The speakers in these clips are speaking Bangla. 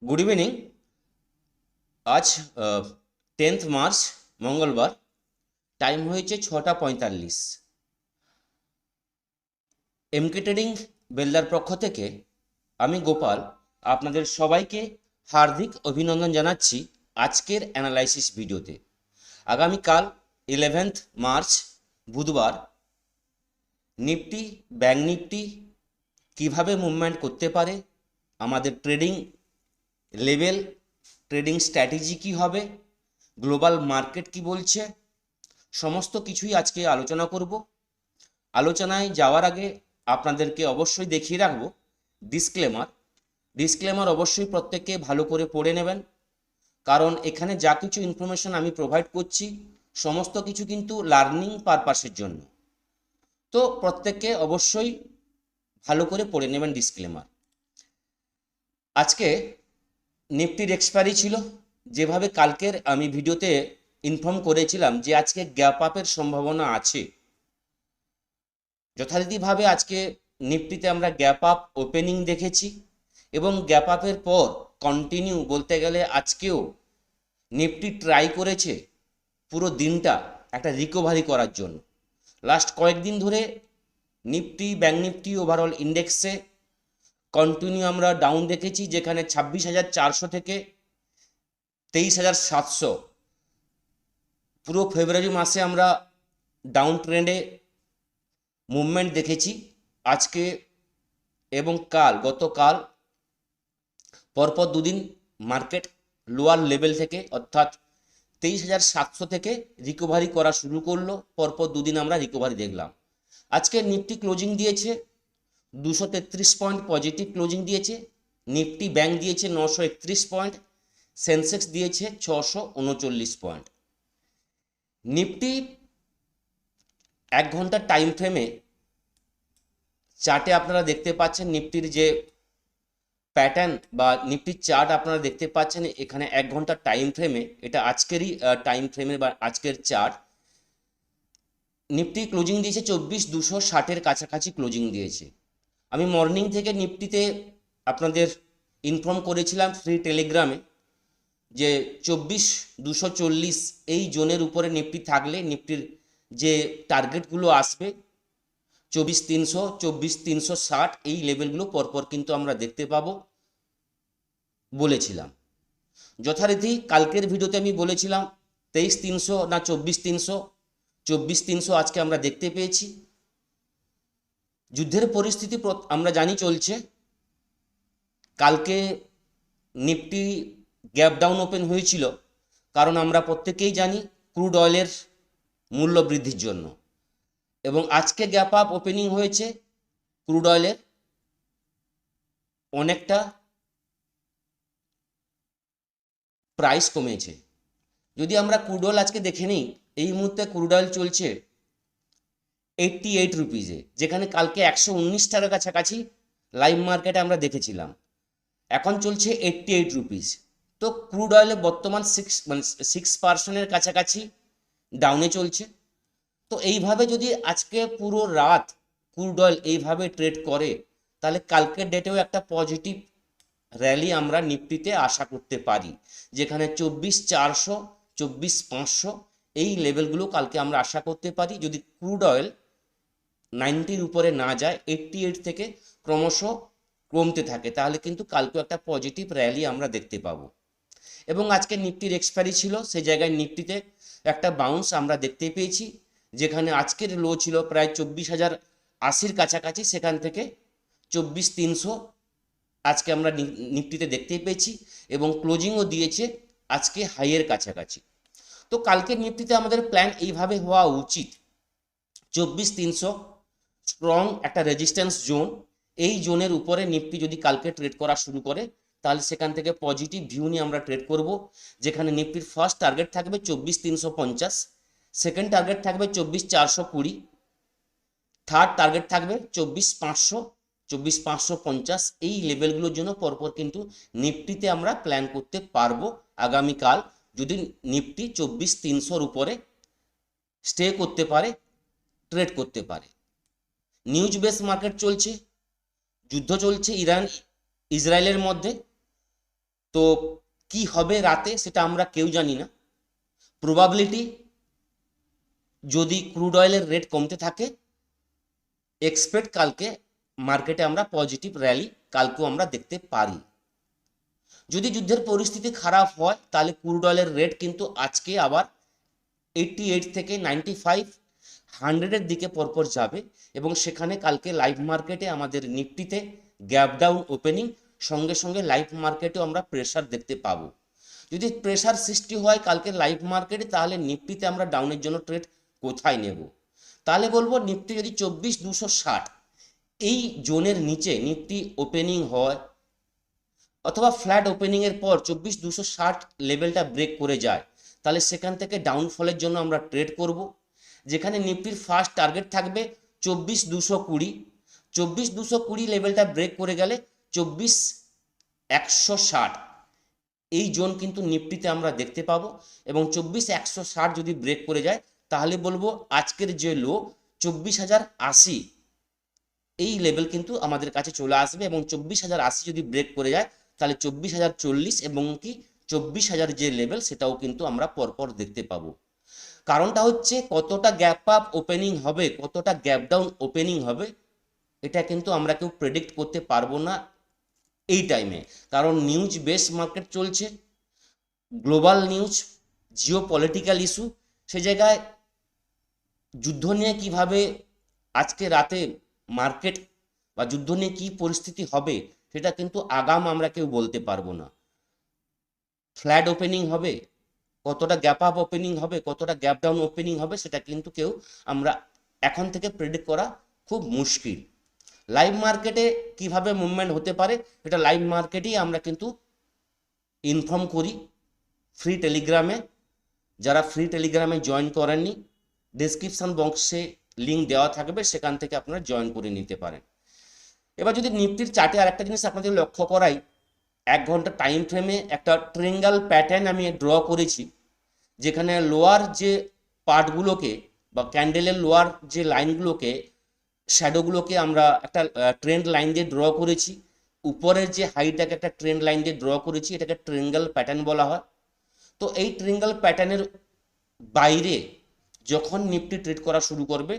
Good evening. আজ 10th মার্চ মঙ্গলবার। টাইম হয়েছে 6টা 45। এমকে ট্রেডিং বেলদার পক্ষ থেকে আমি গোপাল আপনাদের সবাইকে হার্দিক অভিনন্দন জানাচ্ছি আজকের অ্যানালাইসিস ভিডিওতে। আগামীকাল 11th মার্চ বুধবার নিফটি ব্যাংক নিফটি কিভাবে মুভমেন্ট করতে পারে, আমাদের ট্রেডিং লেভেল, ট্রেডিং স্ট্র্যাটেজি কী হবে, গ্লোবাল মার্কেট কি বলছে, সমস্ত কিছুই আজকে আলোচনা করব। আলোচনায় যাওয়ার আগে আপনাদেরকে অবশ্যই দেখিয়ে রাখব ডিসক্লেমার অবশ্যই প্রত্যেককে ভালো করে পড়ে নেবেন, কারণ এখানে যা কিছু ইনফরমেশন আমি প্রোভাইড করছি সমস্ত কিছু কিন্তু লার্নিং পারপাসের জন্য। তো প্রত্যেককে অবশ্যই ভালো করে পড়ে নেবেন ডিসক্লেমার। আজকে নিফটির এক্সপায়ারি ছিল, যেভাবে কালকের আমি ভিডিওতে ইনফর্ম করেছিলাম যে আজকে গ্যাপ আপের সম্ভাবনা আছে। যথারীতিভাবে আজকে নিফটিতে আমরা গ্যাপ আপ ওপেনিং দেখেছি এবং গ্যাপ আপের পর কন্টিনিউ বলতে গেলে আজকেও নিফটি ট্রাই করেছে পুরো দিনটা একটা রিকভারি করার জন্য। লাস্ট কয়েকদিন ধরে নিফটি ব্যাংক নিফটি ওভারঅল ইন্ডেক্সে কন্টিনিউ আমরা ডাউন দেখেছি, যেখানে 26,400 থেকে 23,700 পুরো ফেব্রুয়ারি মাসে আমরা ডাউন ট্রেন্ডে মুভমেন্ট দেখেছি। আজকে এবং গতকাল পরপর দুদিন মার্কেট লোয়ার লেভেল থেকে অর্থাৎ 23,700 থেকে রিকভারি করা শুরু করলো। পরপর দুদিন আমরা রিকভারি দেখলাম। আজকে নিফটি ক্লোজিং দিয়েছে 233 পয়েন্ট পজিটিভ ক্লোজিং দিয়েছে। নিফটি ব্যাংক দিয়েছে 931 পয়েন্ট, সেন্সেক্স দিয়েছে 639 পয়েন্ট। নিফটি 1 ঘন্টার টাইম ফ্রেমে চার্টে আপনারা দেখতে পাচ্ছেন নিফটির যে প্যাটার্ন বা নিফটির চার্ট আপনারা দেখতে পাচ্ছেন এখানে 1 ঘন্টার টাইম ফ্রেমে, এটা আজকেরই টাইম ফ্রেমের বা আজকের চার্ট। নিফটি ক্লোজিং দিয়েছে 24,260-এর কাছাকাছি ক্লোজিং দিয়েছে। আমি মর্নিং থেকে নিফটিতে আপনাদের ইনফর্ম করেছিলাম ফ্রি টেলিগ্রামে যে 24,240 এই জোনের উপরে নিফটি থাকলে নিফটির যে টার্গেটগুলো আসবে 24,300, 24,360 এই লেভেলগুলো পরপর কিন্তু আমরা দেখতে পাবো বলেছিলাম। যথারীতি কালকের ভিডিওতে আমি বলেছিলাম 23,300 না 24,300, 24,300 আজকে আমরা দেখতে পেয়েছি। যুদ্ধের পরিস্থিতি আমরা জানি চলছে। কালকে নিফটি গ্যাপ ডাউন ওপেন হয়েছিল, কারণ আমরা প্রত্যেকেই জানি ক্রুড অয়েলের মূল্য বৃদ্ধির জন্য, এবং আজকে গ্যাপ আপ ওপেনিং হয়েছে ক্রুড অয়েলের অনেকটা প্রাইস কমেছে। যদি আমরা ক্রুড অয়েল আজকে দেখে নিই, এই মুহূর্তে ক্রুড অয়েল চলছে 88 রুপিজে, যেখানে কালকে 119 টাকার কাছাকাছি লাইভ মার্কেটে আমরা দেখেছিলাম। এখন চলছে 88 রুপিস। তো ক্রুড অয়েলে বর্তমান 6% কাছাকাছি ডাউনে চলছে। তো এইভাবে যদি আজকে পুরো রাত ক্রুড অয়েল এইভাবে ট্রেড করে, তাহলে কালকের ডেটেও একটা পজিটিভ র্যালি আমরা নিফটিতে আশা করতে পারি, যেখানে 24,400, 24,500 এই লেভেলগুলো কালকে আমরা আশা করতে পারি। যদি ক্রুড অয়েল 90-র উপরে না যায়, 88 থেকে ক্রমশ কমতে থাকে, তাহলে কিন্তু কালকেও একটা পজিটিভ র্যালি আমরা দেখতে পাবো। এবং আজকে নিফটির এক্সপায়ারি ছিল, সেই জায়গায় নিফটিতে একটা বাউন্স আমরা দেখতে পেয়েছি, যেখানে আজকের লো ছিল প্রায় 24,080-র কাছাকাছি, সেখান থেকে 24,300 আজকে আমরা নিফটিতে দেখতে পেয়েছি, এবং ক্লোজিংও দিয়েছে আজকে হাইয়ের কাছাকাছি। তো কালকে নিফটিতে আমাদের প্ল্যান এইভাবে হওয়া উচিত। 24,300 স্ট্রং একটা রেজিস্ট্যান্স জোন, এই জোনের উপরে নিফটি যদি কালকে ট্রেড করা শুরু করে, তাহলে সেখান থেকে পজিটিভ ভিউ নিয়ে আমরা ট্রেড করব, যেখানে নিফটির ফার্স্ট টার্গেট থাকবে 24,350, সেকেন্ড টার্গেট থাকবে 24,420, থার্ড টার্গেট থাকবে 24,500, 24,550। এই লেভেলগুলোর জন্য পরপর কিন্তু নিফটিতে আমরা প্ল্যান করতে পারবো আগামীকাল, যদি নিফটি 24,300-র উপরে স্টে করতে পারে, ট্রেড করতে পারে। নিউজ বেস মার্কেট চলছে, যুদ্ধ চলছে ইরান ইসরায়েলের মধ্যে। তো কি হবে রাতে সেটা আমরা কেউ জানি না। প্রবাবিলিটি, যদি ক্রুড অয়েলের রেট কমতে থাকে, এক্সপেক্ট কালকে মার্কেটে আমরা পজিটিভ র্যালি কালকেও আমরা দেখতে পারি। যদি যুদ্ধের পরিস্থিতি খারাপ হয় তাহলে ক্রুড অয়েলের রেট কিন্তু আজকে আবার 88 থেকে 95, 100-এর দিকে পরপর যাবে এবং সেখানে কালকে লাইভ মার্কেটে আমাদের নিফটিতে গ্যাপ ডাউন ওপেনিং, সঙ্গে সঙ্গে লাইভ মার্কেটেও আমরা প্রেসার দেখতে পাবো। যদি প্রেসার সৃষ্টি হয় কালকে লাইভ মার্কেটে, তাহলে নিফটিতে আমরা ডাউনের জন্য ট্রেড কোথায় নেব? তাহলে বলবো নিফটি যদি 24,260 এই জোনের নিচে নিফটি ওপেনিং হয় অথবা ফ্ল্যাট ওপেনিংয়ের পর 24,260 লেভেলটা ব্রেক করে যায়, তাহলে সেখান থেকে ডাউনফলের জন্য আমরা ট্রেড করব। যেখানে নিফটির ফার্স্ট টার্গেট থাকবে 24,220, 24,220 লেভেলটা ব্রেক করে গেলে 24,160 এই জোন কিন্তু নিফটিতে আমরা দেখতে পাবো এবং 24,160 যদি ব্রেক করে যায় তাহলে বলবো আজকের যে লো 24,080 এই লেভেল কিন্তু আমাদের কাছে চলে আসবে এবং 24,080 যদি ব্রেক করে যায় তাহলে 24,040 এবং কি 24,000 যে লেভেল সেটাও কিন্তু আমরা পরপর দেখতে পাবো। কারণটা হচ্ছে কতটা গ্যাপ আপ ওপেনিং হবে, কতটা গ্যাপ ডাউন ওপেনিং হবে, এটা কিন্তু আমরা কেউ প্রেডিক্ট করতে পারবো না এই টাইমে। কারণ নিউজ বেস মার্কেট চলছে, global news, geopolitical issue, সে জায়গায় যুদ্ধ নিয়ে কিভাবে আজকে রাতে মার্কেট বা যুদ্ধ নিয়ে কী পরিস্থিতি হবে সেটা কিন্তু আগাম আমরা কেউ বলতে পারবো না। ফ্ল্যাট ওপেনিং হবে, কতটা গ্যাপ আপ ওপেনিং হবে, কতটা গ্যাপ ডাউন ওপেনিং হবে, সেটা কিন্তু কেউ আমরা এখন থেকে প্রেডিক্ট করা খুব মুশকিল। লাইভ মার্কেটে কিভাবে মুভমেন্ট হতে পারে এটা লাইভ মার্কেটেই আমরা কিন্তু ইনফর্ম করি ফ্রি টেলিগ্রামে। যারা ফ্রি টেলিগ্রামে জয়েন করেননি, ডেসক্রিপশন বক্সে লিঙ্ক দেওয়া থাকবে, সেখান থেকে আপনারা জয়েন করে নিতে পারেন। এবার যদি নিফটির চার্টে আর একটা জিনিস আপনাদের লক্ষ্য করাই, 1 ঘন্টা টাইম ফ্রেমে একটা ট্রায়াঙ্গেল প্যাটার্ন আমি ড্র করেছি, যেখানে লোয়ার যে পার্টগুলোকে বা ক্যান্ডেলের লোয়ার যে লাইনগুলোকে, শ্যাডোগুলোকে আমরা একটা ট্রেন্ড লাইন দিয়ে ড্র করেছি, উপরের যে হাইটাকে একটা ট্রেন্ড লাইন দিয়ে ড্র করেছি, এটাকে ট্রায়াঙ্গেল প্যাটার্ন বলা হয়। তো এই ট্রায়াঙ্গেল প্যাটার্নের বাইরে যখন নিফটি ট্রেড করা শুরু করবে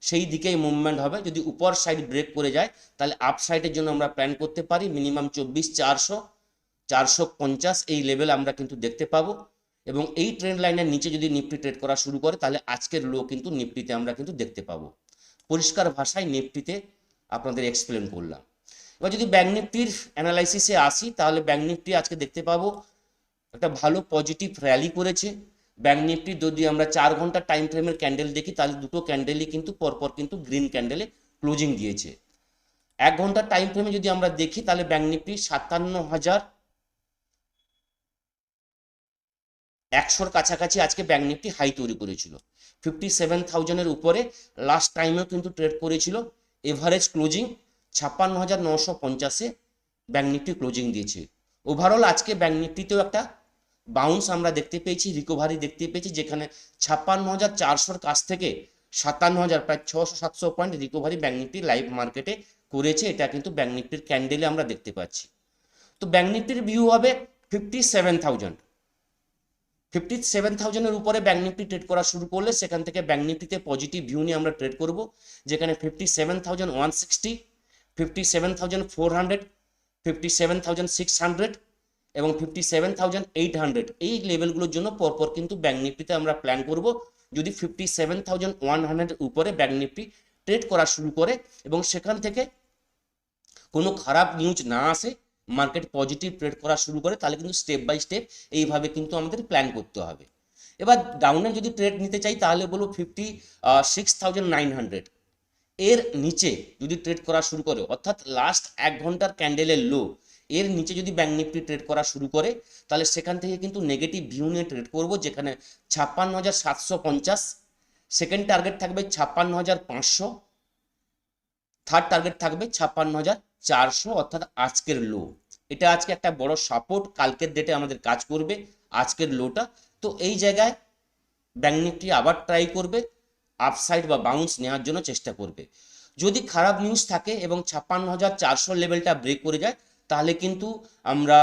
সেই দিকেই মুভমেন্ট হবে। যদি উপর সাইড ব্রেক করে যায় তাহলে আপ সাইডের জন্য আমরা প্ল্যান করতে পারি মিনিমাম 24,400, 450 এই লেভেল আমরা কিন্তু দেখতে পাবো। এবং এই ট্রেন্ড লাইনের নিচে যদি নিফটি ট্রেড করা শুরু করে তাহলে আজকের লো কিন্তু নিফটিতে আমরা কিন্তু দেখতে পাবো। পরিষ্কার ভাষায় নিফটিতে আপনাদের এক্সপ্লেন করলাম। এবার যদি ব্যাংক নিফটির অ্যানালাইসিসে আসি তাহলে ব্যাংক নিফটি আজকে দেখতে পাবো একটা ভালো পজিটিভ র্যালি করেছে। ব্যাংক নিফটি যদি আমরা 4 ঘন্টা টাইম ফ্রেমের ক্যান্ডেল দেখি তাহলে দুটো ক্যান্ডেলই কিন্তু পরপর কিন্তু গ্রিন ক্যান্ডেলে ক্লোজিং দিয়েছে। 1 ঘন্টা টাইম ফ্রেমে যদি আমরা দেখি তাহলে ব্যাংক নিফটি 57,100 কাছাকাছি আজকে ব্যাংক নিফটি হাই তৈরি করেছিল। 57,000-এর উপরে লাস্ট টাইমেও কিন্তু ট্রেড করেছিল। এভারেজ ক্লোজিং 56,950-এ ব্যাংক নিফটি ক্লোজিং দিয়েছে। ওভারঅল আজকে ব্যাংক নিফটিতেও একটা বাউন্স আমরা দেখতে পেয়েছি, রিকভারি দেখতে পেয়েছি, যেখানে 56,400-র কাছ থেকে 57,000, প্রায় 600-700 point recovery bank Nifty live মার্কেটে করেছে। এটা কিন্তু ব্যাংক নিফটির ক্যান্ডেলে আমরা দেখতে পাচ্ছি। তো ব্যাংক নিফটির ভিউ হবে 57,000, 57,000-এর উপরে ব্যাংক নিফটি ট্রেড করা শুরু করলে সেখান থেকে ব্যাংক নিফটিতে পজিটিভ ভিউ নিয়ে আমরা ট্রেড করব, যেখানে 57,160, 57,400, 57,600 এবং 57,800 এই লেভেলগুলোর জন্য পরপর কিন্তু ব্যাংক নিফটিতে আমরা প্ল্যান করব। যদি 57,100-এর উপরে ব্যাংক নিফটি ট্রেড করা শুরু করে এবং সেখান থেকে কোনো খারাপ নিউজ না আসে, মার্কেট পজিটিভ ট্রেড করা শুরু করে, তাহলে কিন্তু স্টেপ বাই স্টেপ এইভাবে কিন্তু আমাদের প্ল্যান করতে হবে। এবার ডাউনে যদি ট্রেড নিতে চাই তাহলে বলবো 56,900 এর নিচে যদি ট্রেড করা শুরু করে, অর্থাৎ লাস্ট 1 ঘন্টার ক্যান্ডেলের লো এর নিচে যদি ব্যাংক নিফটি ট্রেড করা শুরু করে তাহলে সেখান থেকে কিন্তু নেগেটিভ ভিউ নিয়ে ট্রেড করব, যেখানে 56,750 সেকেন্ড টার্গেট থাকবে, 56,500 থার্ড টার্গেট থাকবে 56,400, অর্থাৎ আজকের লো। এটা আজকে একটা বড় সাপোর্ট কালকের ডেটে আমাদের কাজ করবে, আজকের লোটা। তো এই জায়গায় ব্যাংক নিফটি আবার ট্রাই করবে, আপসাইড বা বাউন্স নেওয়ার জন্য চেষ্টা করবে। যদি খারাপ নিউজ থাকে এবং 56,400 লেভেলটা ব্রেক করে যায় তাহলে কিন্তু আমরা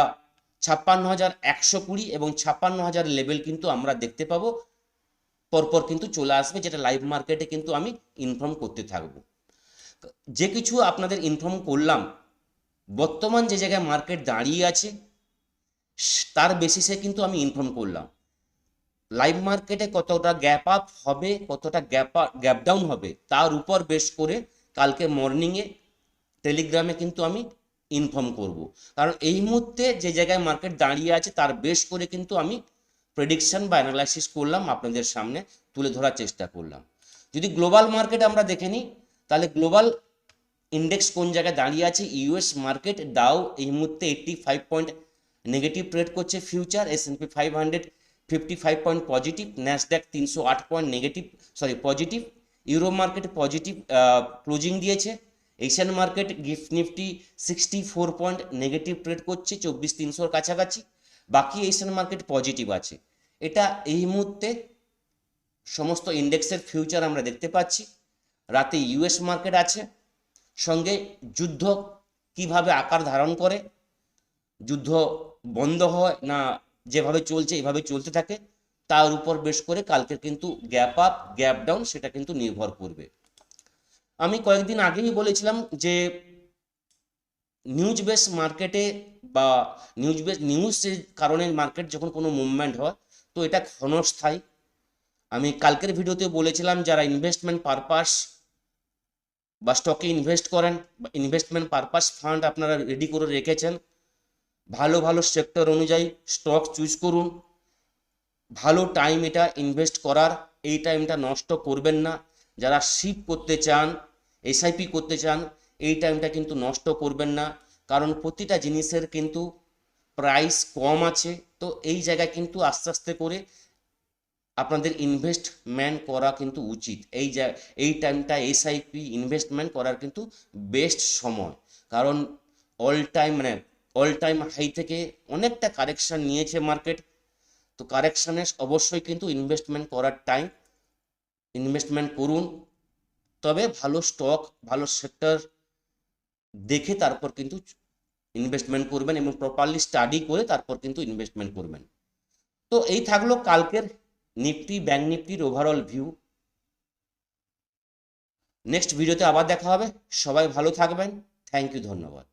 56,120 এবং 56,000 লেভেল কিন্তু আমরা দেখতে পাবো, পরপর কিন্তু চলে আসবে, যেটা লাইভ মার্কেটে কিন্তু আমি ইনফর্ম করতে থাকবো। যে কিছু আপনাদের ইনফর্ম করলাম, বর্তমান যে জায়গায় মার্কেট দাঁড়িয়ে আছে তার বেসিসে কিন্তু আমি ইনফর্ম করলাম। লাইভ মার্কেটে কতটা গ্যাপ আপ হবে, কতটা গ্যাপ ডাউন হবে, তার উপর বেস করে কালকে মর্নিংয়ে টেলিগ্রামে কিন্তু আমি ইনফর্ম করব। কারণ এই মুহূর্তে যে জায়গায় মার্কেট দাঁড়িয়ে আছে তার বেস করে কিন্তু আমি প্রেডিকশন বা অ্যানালাইসিস করলাম, আপনাদের সামনে তুলে ধরার চেষ্টা করলাম। যদি গ্লোবাল মার্কেট আমরা দেখে নিই, তাহলে গ্লোবাল ইন্ডেক্স কোন জায়গায় দাঁড়িয়ে আছে, ইউএস মার্কেট ডাউ এই মুহূর্তে 85 পয়েন্ট নেগেটিভ ট্রেড করছে future, S&P 500 55 point positive, Nasdaq 308 point negative positive, euro market positive closing দিয়েছে, Asian market gift Nifty 64 point negative trade করছে 24,300 কাছাকাছি, বাকি এশিয়ান মার্কেট পজিটিভ আছে। এটা এই মুহূর্তে সমস্ত ইন্ডেক্সের ফিউচার আমরা দেখতে পাচ্ছি। রাতে ইউএস মার্কেট আছে, সঙ্গে যুদ্ধ কিভাবে আকার ধারণ করে, যুদ্ধ বন্ধ হয় না যেভাবে চলছে এভাবে চলতে থাকে, তার উপর বেশ করে কালকের কিন্তু গ্যাপ আপ গ্যাপ ডাউন সেটা কিন্তু নির্ভর করবে। আমি কয়েকদিন আগেই বলেছিলাম যে নিউজ বেস মার্কেটে বা নিউজের কারণে মার্কেট যখন কোনো মুভমেন্ট হয় তো এটা ক্ষণস্থায়ী। আমি কালকের ভিডিওতে বলেছিলাম যারা ইনভেস্টমেন্ট পারপাস বা স্টকে ইনভেস্ট করেন বা ইনভেস্টমেন্ট পারপাস ফান্ড আপনারা রেডি করে রেখেছেন, ভালো ভালো সেক্টর অনুযায়ী স্টক চুজ করুন। ভালো টাইম এটা ইনভেস্ট করার, এই টাইমটা নষ্ট করবেন না। যারা শিপ করতে চান, এসআইপি করতে চান, এই টাইমটা কিন্তু নষ্ট করবেন না, কারণ প্রতিটা জিনিসের কিন্তু প্রাইস কম আছে। তো এই জায়গায় কিন্তু আস্তে আস্তে করে আপনাদের ইনভেস্টমেন্ট করা কিন্তু উচিত। এই টাইমটা এসআইপি ইনভেস্টমেন্ট করার কিন্তু বেস্ট সময়, কারণ অল টাইম হাই থেকে অনেকটা কারেকশন নিয়েছে মার্কেট। তো কারেকশানে অবশ্যই কিন্তু ইনভেস্টমেন্ট করার টাইম, ইনভেস্টমেন্ট করুন, তবে ভালো স্টক ভালো সেক্টর দেখে তারপর কিন্তু ইনভেস্টমেন্ট করবেন এবং প্রপারলি স্টাডি করে তারপর কিন্তু ইনভেস্টমেন্ট করবেন। তো এই থাকলো কালকের নিফটি ব্যাংক নিফটির ওভারঅল ভিউ। নেক্সট ভিডিওতে আবার দেখা হবে। সবাই ভালো থাকবেন। থ্যাংক ইউ, ধন্যবাদ।